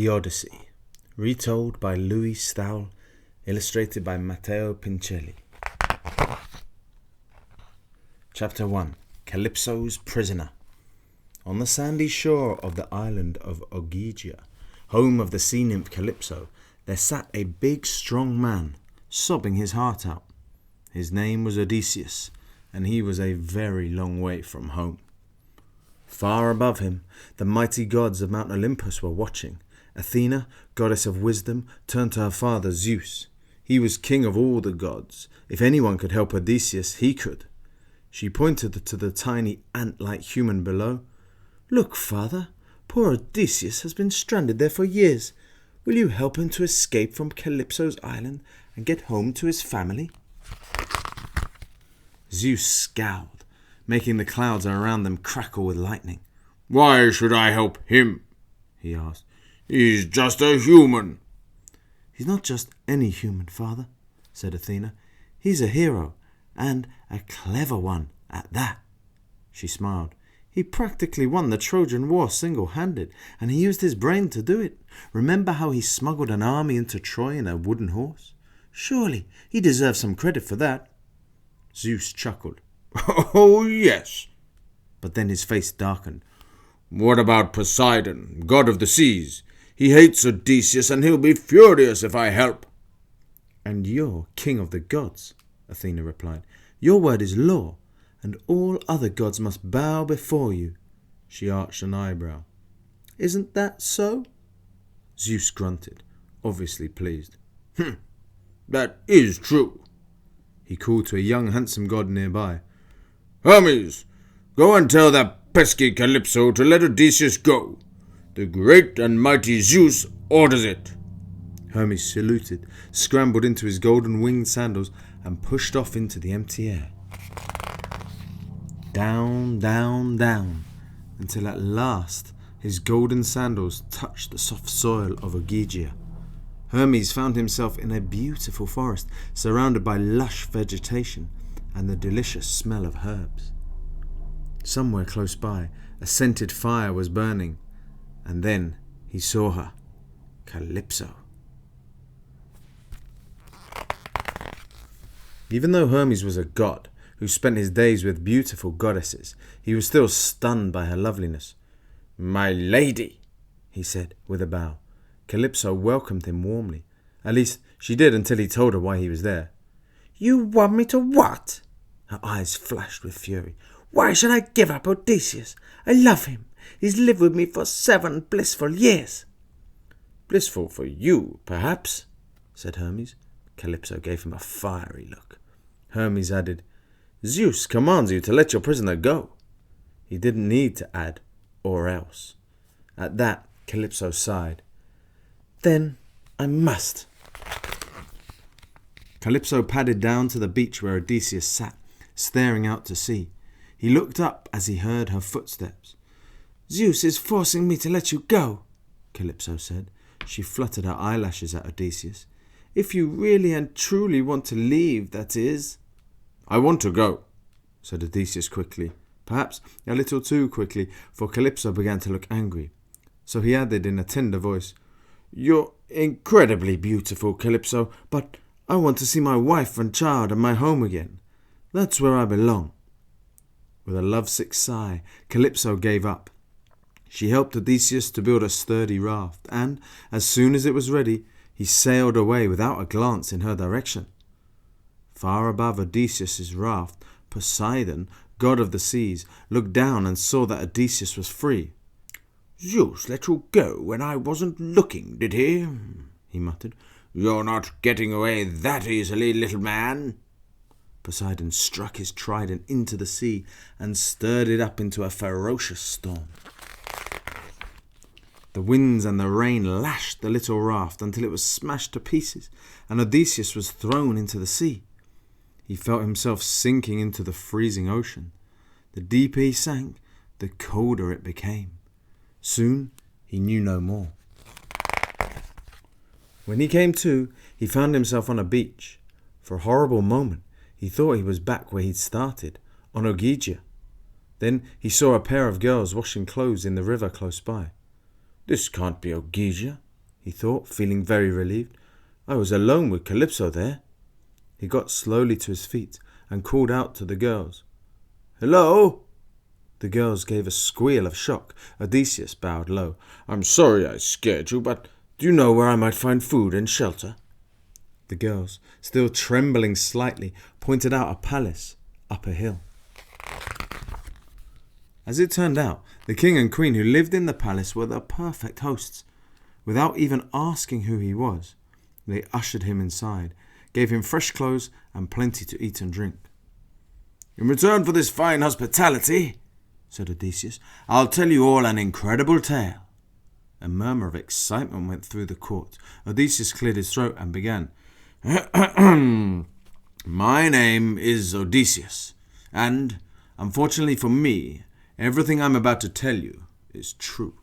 The Odyssey, retold by Louis Stahl, illustrated by Matteo Pincelli. Chapter 1. Calypso's Prisoner. On the sandy shore of the island of Ogygia, home of the sea nymph Calypso, there sat a big, strong man, sobbing his heart out. His name was Odysseus, and he was a very long way from home. Far above him, the mighty gods of Mount Olympus were watching. Athena, goddess of wisdom, turned to her father Zeus. He was king of all the gods. If anyone could help Odysseus, he could. She pointed to the tiny ant-like human below. "Look, father, poor Odysseus has been stranded there for years. Will you help him to escape from Calypso's island and get home to his family?" Zeus scowled, making the clouds around them crackle with lightning. "Why should I help him?" he asked. "He's just a human." "He's not just any human, father," said Athena. "He's a hero, and a clever one at that." She smiled. "He practically won the Trojan War single-handed, and he used his brain to do it. Remember how he smuggled an army into Troy in a wooden horse? Surely he deserves some credit for that." Zeus chuckled. "Oh, yes." But then his face darkened. "What about Poseidon, god of the seas? He hates Odysseus, and he'll be furious if I help." "And you're king of the gods," Athena replied. "Your word is law, and all other gods must bow before you." She arched an eyebrow. "Isn't that so?" Zeus grunted, obviously pleased. "That is true." He called to a young handsome god nearby. "Hermes, go and tell that pesky Calypso to let Odysseus go. The great and mighty Zeus orders it." Hermes saluted, scrambled into his golden-winged sandals, and pushed off into the empty air. Down, down, down, until at last his golden sandals touched the soft soil of Ogygia. Hermes found himself in a beautiful forest, surrounded by lush vegetation and the delicious smell of herbs. Somewhere close by, a scented fire was burning, and then he saw her, Calypso. Even though Hermes was a god who spent his days with beautiful goddesses, he was still stunned by her loveliness. "My lady," he said with a bow. Calypso welcomed him warmly. At least she did until he told her why he was there. "You want me to what?" Her eyes flashed with fury. "Why should I give up Odysseus? I love him. He's lived with me for 7 blissful years." "Blissful for you, perhaps," said Hermes. Calypso gave him a fiery look. Hermes added, "Zeus commands you to let your prisoner go." He didn't need to add, "or else." At that, Calypso sighed. "Then I must." Calypso padded down to the beach where Odysseus sat, staring out to sea. He looked up as he heard her footsteps. "Zeus is forcing me to let you go," Calypso said. She fluttered her eyelashes at Odysseus. "If you really and truly want to leave, that is." "I want to go," said Odysseus quickly, perhaps a little too quickly, for Calypso began to look angry. So he added in a tender voice, "You're incredibly beautiful, Calypso, but I want to see my wife and child and my home again. That's where I belong." With a lovesick sigh, Calypso gave up. She helped Odysseus to build a sturdy raft, and, as soon as it was ready, he sailed away without a glance in her direction. Far above Odysseus's raft, Poseidon, god of the seas, looked down and saw that Odysseus was free. "Zeus let you go when I wasn't looking, did he?" he muttered. "You're not getting away that easily, little man." Poseidon struck his trident into the sea and stirred it up into a ferocious storm. The winds and the rain lashed the little raft until it was smashed to pieces, and Odysseus was thrown into the sea. He felt himself sinking into the freezing ocean. The deeper he sank, the colder it became. Soon he knew no more. When he came to, he found himself on a beach. For a horrible moment, he thought he was back where he'd started, on Ogygia. Then he saw a pair of girls washing clothes in the river close by. "This can't be Ogygia," he thought, feeling very relieved. I was alone with Calypso there. He got slowly to his feet and called out to the girls. Hello? The girls gave a squeal of shock. Odysseus bowed low. I'm sorry I scared you, but do you know where I might find food and shelter? The girls, still trembling slightly, pointed out a palace up a hill. As it turned out, the king and queen who lived in the palace were the perfect hosts. Without even asking who he was, they ushered him inside, gave him fresh clothes and plenty to eat and drink. In return for this fine hospitality, said Odysseus, I'll tell you all an incredible tale. A murmur of excitement went through the court. Odysseus cleared his throat and began. My name is Odysseus, and, unfortunately for me, everything I'm about to tell you is true.